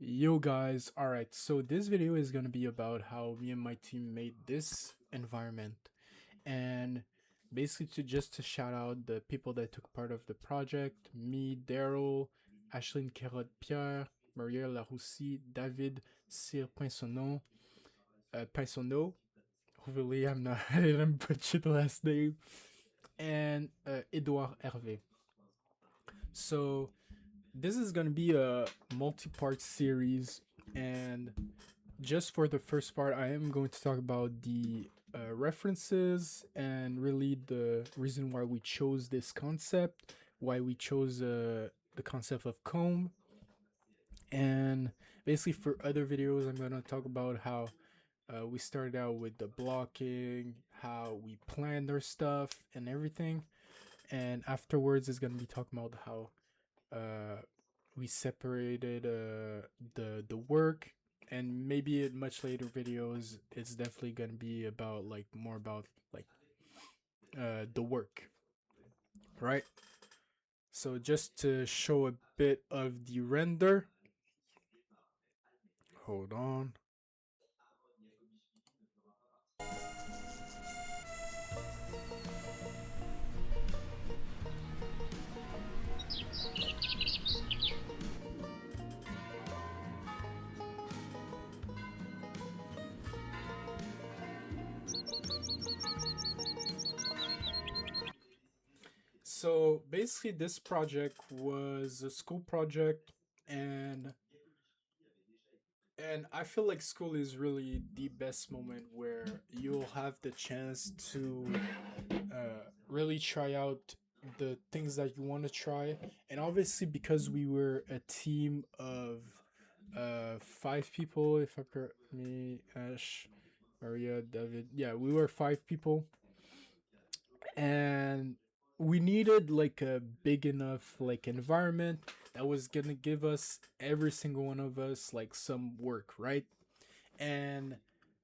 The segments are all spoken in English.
Yo guys, alright, so this video is gonna be about how me and my team made this environment and basically to shout out the people that took part of the project, me, Daryl, Ashlyn Kerod Pierre, Maria Laroussi, David Sir Pinsono, hopefully I'm not I didn't butcher the last name, and Edouard Hervé. So this is gonna be a multi-part series, and just for the first part, I am going to talk about the references and really the reason why we chose this concept, why we chose the concept of comb. And basically, for other videos, I'm going to talk about how we started out with the blocking, how we planned our stuff, and everything. And afterwards, is going to be talking about how uh, we separated the work, and maybe in much later videos it's definitely gonna be about like more about like the work, right? So just to show a bit of the render, hold on. So basically this project was a school project, and I feel like school is really the best moment where you'll have the chance to really try out the things that you want to try. And obviously, because we were a team of five people, if I me, Ash, Maria, David, yeah, we were five people, and we needed like a big enough like environment that was gonna give us every single one of us like some work, right? And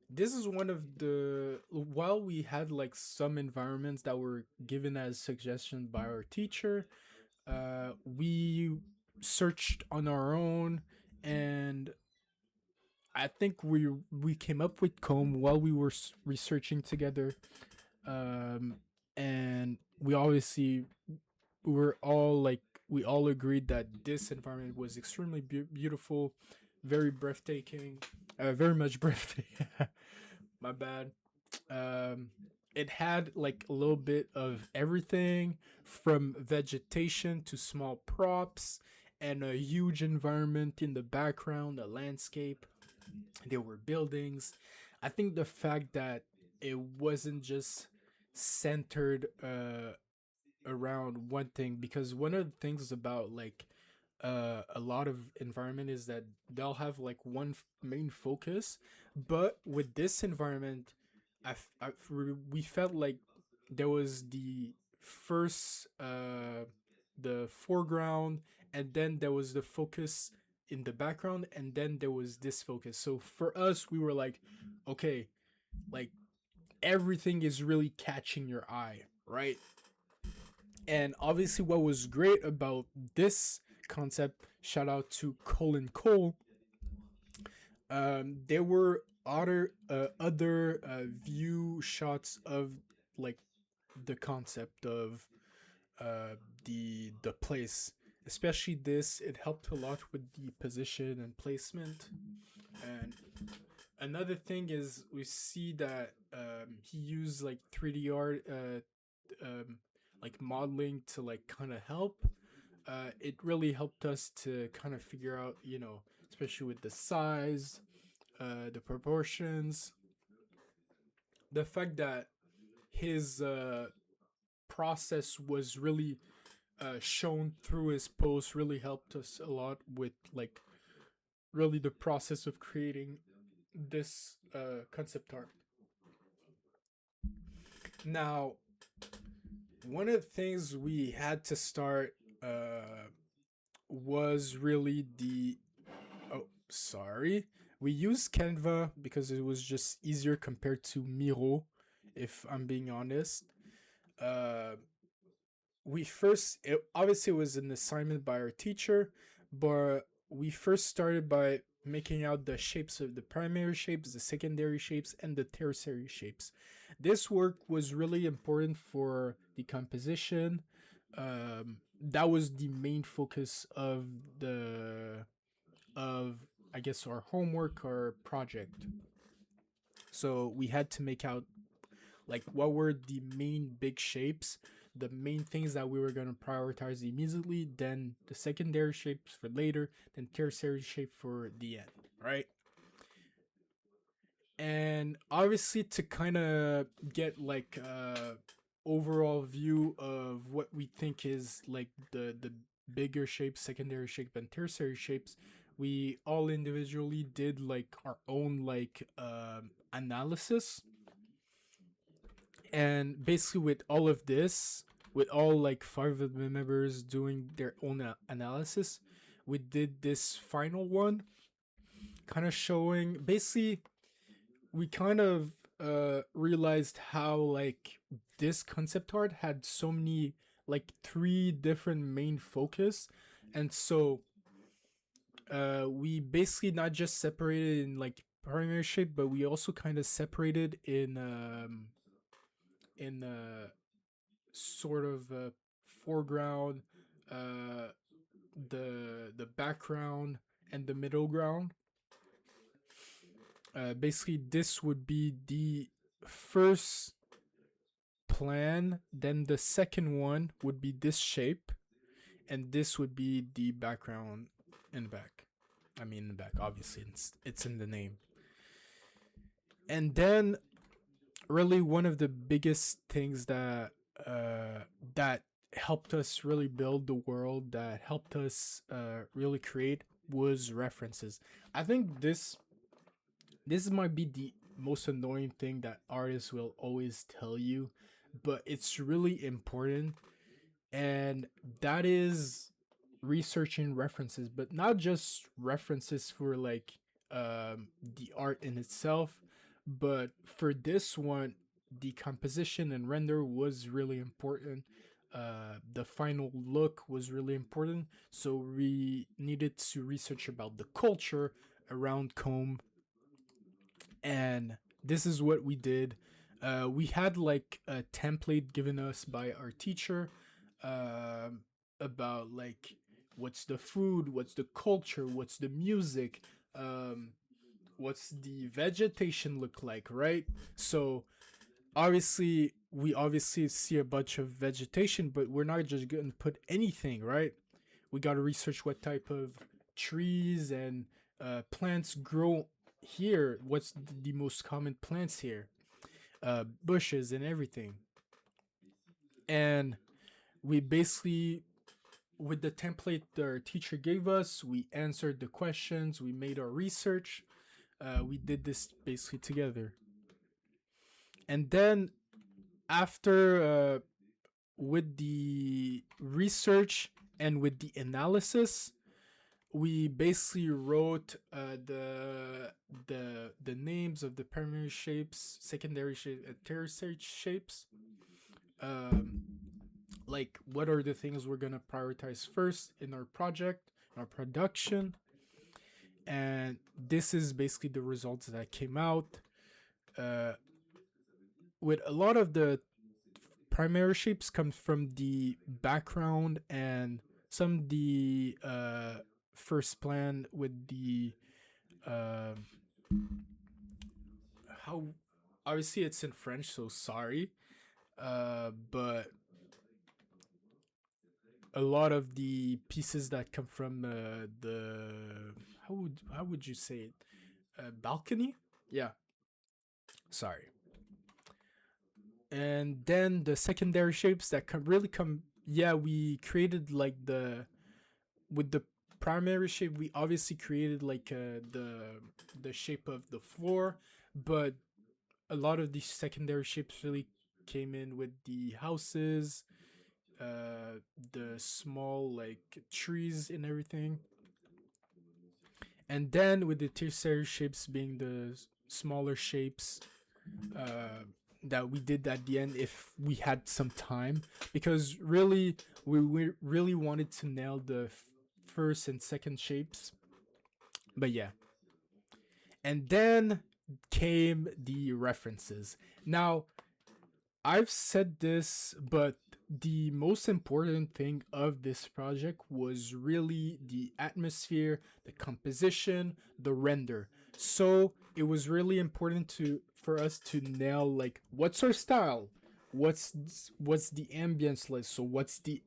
this is one of the, while we had like some environments that were given as suggestions by our teacher, we searched on our own, and I think we came up with comb while we were researching together. um and we obviously were all like, we all agreed that this environment was extremely beautiful, very breathtaking, very much breathtaking. My bad. um it had like a little bit of everything, from vegetation to small props, and a huge environment in the background, a landscape. There were buildings. I think the fact that it wasn't just centered around one thing, because one of the things about like a lot of environment is that they'll have like one main focus, but with this environment, we felt like there was first the foreground, and then there was the focus in the background, and then there was this focus. So for us, we were like, okay, like everything is really catching your eye, right? And obviously, what was great about this concept, shout out to Colin Cole, there were other view shots of like the concept of the place. Especially this, it helped a lot with the position and placement. And another thing is we see that he used like 3D art, like modeling to like kind of help. It really helped us to kind of figure out, especially with the size, the proportions, the fact that his process was really shown through his post really helped us a lot with like really the process of creating this concept art. Now, one of the things we had to start was really the, oh, sorry, we used Canva because it was just easier compared to Miro, if I'm being honest. uh obviously it was an assignment by our teacher, but we first started by making out the shapes of the primary shapes, the secondary shapes, and the tertiary shapes. This work was really important for the composition. That was the main focus of the of I guess our homework or project. So we had to make out like what were the main big shapes, the main things that we were going to prioritize immediately, then the secondary shapes for later, then tertiary shape for the end, right? And obviously to kind of get like overall view of what we think is like the bigger shapes, secondary shape and tertiary shapes, we all individually did like our own like analysis. And basically with all of this, with all like five of the members doing their own analysis, we did this final one kind of showing basically we kind of realized how like this concept art had so many like three different main focus. And so we basically not just separated in like primary shape, but we also kind of separated in sort of foreground, uh, the background, and the middle ground. Basically, this would be the first plan. Then the second one would be this shape, and this would be the background in the back. I mean, in the back, obviously, it's in the name. And then, really, one of the biggest things that helped us really build the world, that helped us really create, was references. I think this might be the most annoying thing that artists will always tell you, but it's really important, and that is researching references, but not just references for like the art in itself, but for this one, the composition and render was really important. The final look was really important, so we needed to research about the culture around comb, and this is what we did. We had like a template given us by our teacher, um, about like what's the food, what's the culture, what's the music, um, what's the vegetation look like, right? So obviously we obviously see a bunch of vegetation, but we're not just going to put anything, right? We got to research what type of trees and plants grow here. What's the most common plants here? Bushes and everything. And we basically, with the template our teacher gave us, we answered the questions, we made our research, we did this basically together. And then after with the research and with the analysis, we basically wrote the names of the primary shapes, secondary shapes, and tertiary shapes. Um, like what are the things we're gonna prioritize first in our project, our production, and this is basically the results that came out. Uh, with a lot of the primary shapes come from the background and some the first plan with the uh, how obviously it's in French, so sorry, but a lot of the pieces that come from the how would you say it, balcony, yeah, sorry. And then the secondary shapes that come, yeah, we created like the with the primary shape, we obviously created like the shape of the floor, but a lot of these secondary shapes really came in with the houses, the small like trees and everything. And then with the tertiary shapes being the smaller shapes, uh, that we did at the end if we had some time, because really we really wanted to nail the first and second shapes. But yeah, And then came the references. Now, I've said this, but the most important thing of this project was really the atmosphere, the composition, the render. So it was really important to for us to nail like what's our style, what's the ambience like, so what's the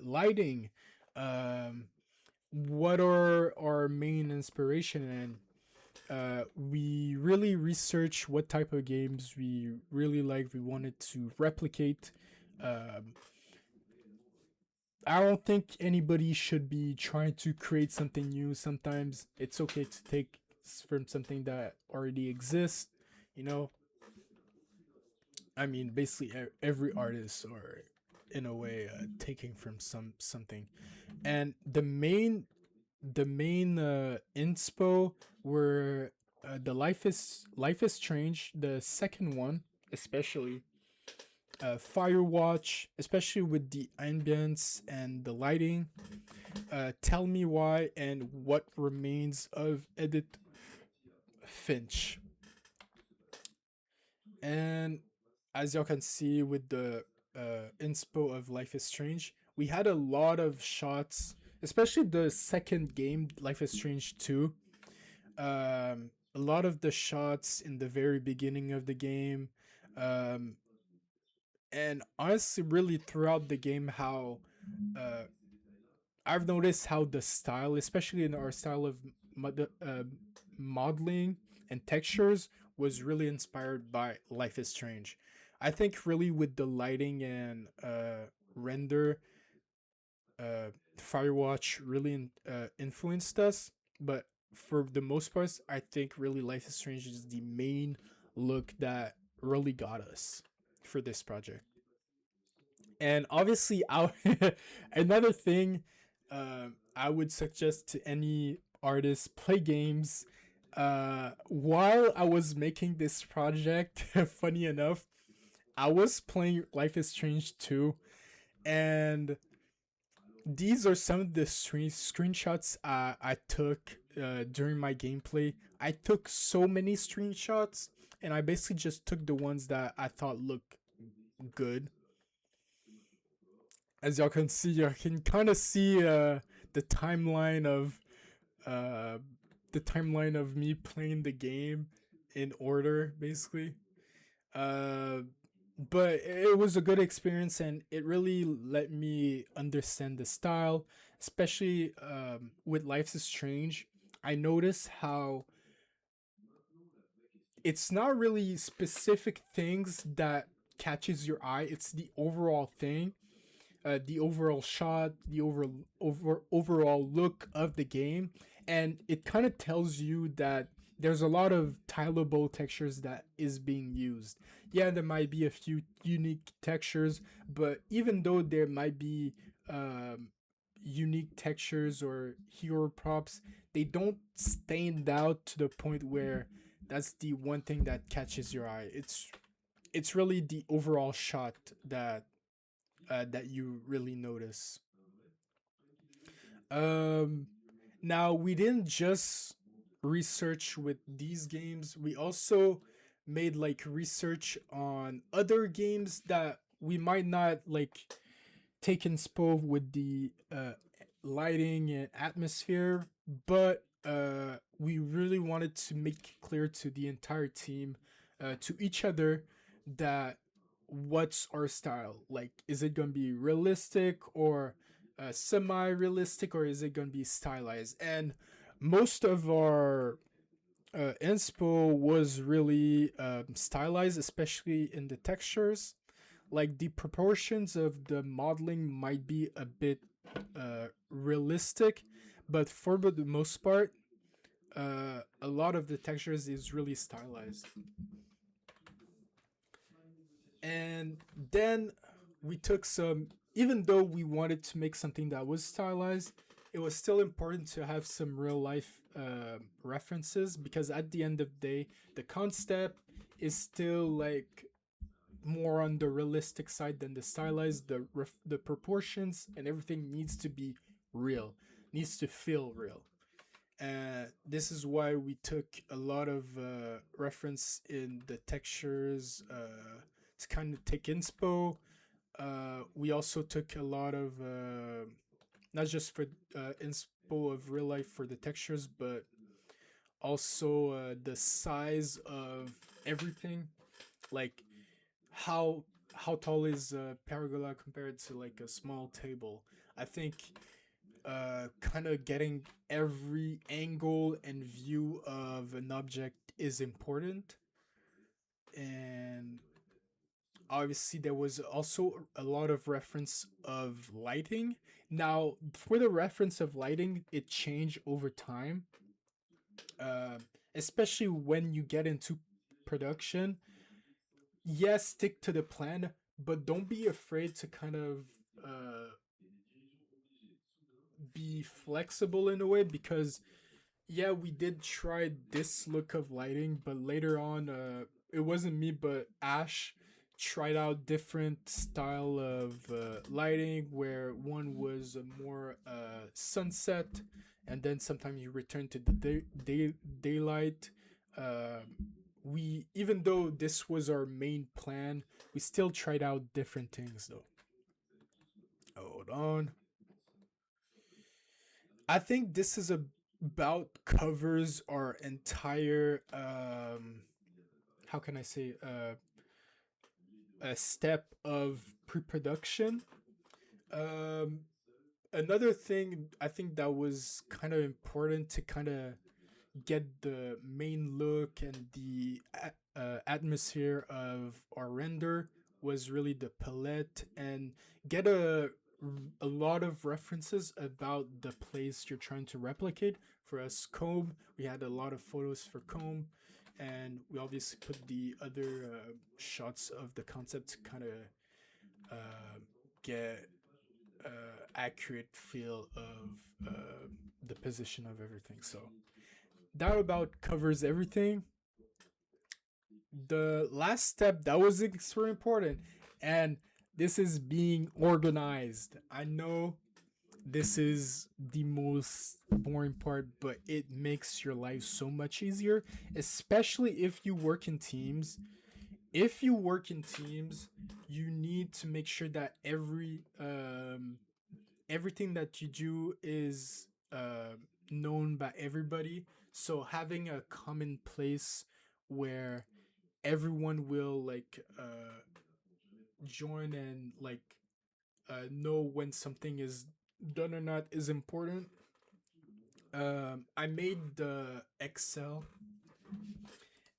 lighting, um, what are our main inspiration, and we really researched what type of games we really liked. We wanted to replicate. Um, I don't think anybody should be trying to create something new. Sometimes it's okay to take from something that already exists. You know, I mean, basically every artist or in a way taking from something, and the main inspo were the Life is Strange, the second one, especially Firewatch, especially with the ambience and the lighting. Tell Me Why, and What Remains of Edith Finch. And as y'all can see with the inspo of Life is Strange, we had a lot of shots, especially the second game, Life is Strange 2. A lot of the shots in the very beginning of the game, um, and honestly, really throughout the game, how uh, I've noticed how the style, especially in our style of modeling and textures, was really inspired by Life is Strange. I think really with the lighting and render, Firewatch really influenced us. But for the most part, I think really Life is Strange is the main look that really got us for this project. And obviously, another thing I would suggest to any artist, play games. While I was making this project, funny enough, I was playing Life is Strange 2, and these are some of the screenshots I took during my gameplay. I took so many screenshots, and I basically just took the ones that I thought looked good. As y'all can see, you can kind of see the timeline of uh, the timeline of me playing the game in order, basically. Uh, but it was a good experience, and it really let me understand the style, especially with Life is Strange. I noticed how it's not really specific things that catches your eye, it's the overall thing, the overall shot, the overall look of the game, and it kind of tells you that there's a lot of tileable textures that is being used. Yeah, there might be a few unique textures, but even though there might be um, unique textures or hero props, they don't stand out to the point where that's the one thing that catches your eye. It's really the overall shot that you really notice. Um, Now we didn't just research with these games. We also made like research on other games that we might not like take inspo with the lighting and atmosphere, but we really wanted to make clear to the entire team, to each other, that what's our style. Like, is it gonna be realistic or semi-realistic, or is it gonna be stylized? And most of our inspo was really stylized, especially in the textures. Like the proportions of the modeling might be a bit realistic, but for the most part, a lot of the textures is really stylized. And then we took some, even though we wanted to make something that was stylized, it was still important to have some real life references, because at the end of the day, the concept is still like more on the realistic side than the stylized. The proportions and everything needs to be real, needs to feel real. This is why we took a lot of reference in the textures to kind of take inspo. We also took a lot of not just for inspo of real life for the textures, but also the size of everything, like how tall is a pergola compared to like a small table. I think kind of getting every angle and view of an object is important. And obviously there was also a lot of reference of lighting. Now for the reference of lighting, it changed over time, uh, especially when you get into production. Yes, stick to the plan, but don't be afraid to kind of uh, be flexible in a way, because yeah, we did try this look of lighting, but later on, it wasn't me, but Ash tried out different style of lighting, where one was a more sunset, and then sometimes you return to the daylight. We, even though this was our main plan, we still tried out different things though. Hold on. I think this is about covers our entire how can I say a step of pre-production. Um Another thing I think that was kind of important to kind of get the main look and the atmosphere of our render was really the palette, and get a lot of references about the place you're trying to replicate. For us, comb, we had a lot of photos for comb, and we obviously put the other shots of the concept to kind of uh, get accurate feel of the position of everything. So that about covers everything. The last step that was extremely important, and this is being organized. I know this is the most boring part, but it makes your life so much easier, especially if you work in teams. If you work in teams, you need to make sure that everything that you do is known by everybody. So having a common place where everyone will like join and like know when something is done or not is important. I made the Excel,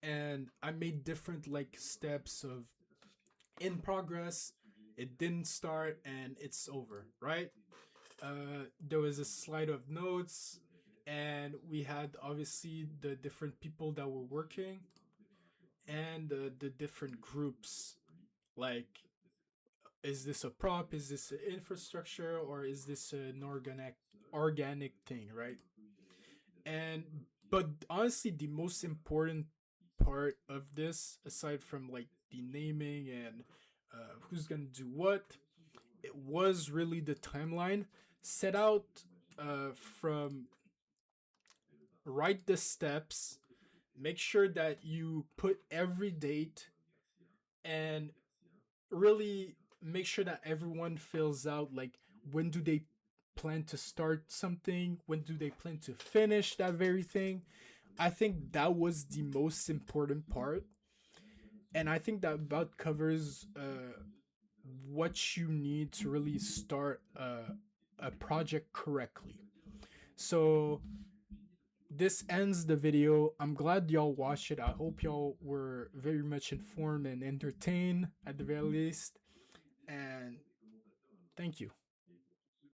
and I made different like steps of in progress, it didn't start, and it's over, right? There was a slide of notes, and we had obviously the different people that were working, and the different groups. Like, is this a prop? Is this an infrastructure? Or is this an organic thing, right? And but honestly, the most important part of this, aside from like the naming and who's gonna do what, it was really the timeline set out from write the steps, make sure that you put every date, and really make sure that everyone fills out like when do they plan to start something, when do they plan to finish that very thing. I think that was the most important part, and I think that about covers what you need to really start a project correctly. So this ends the video. I'm glad y'all watched it. I hope y'all were very much informed and entertained at the very least. And thank you.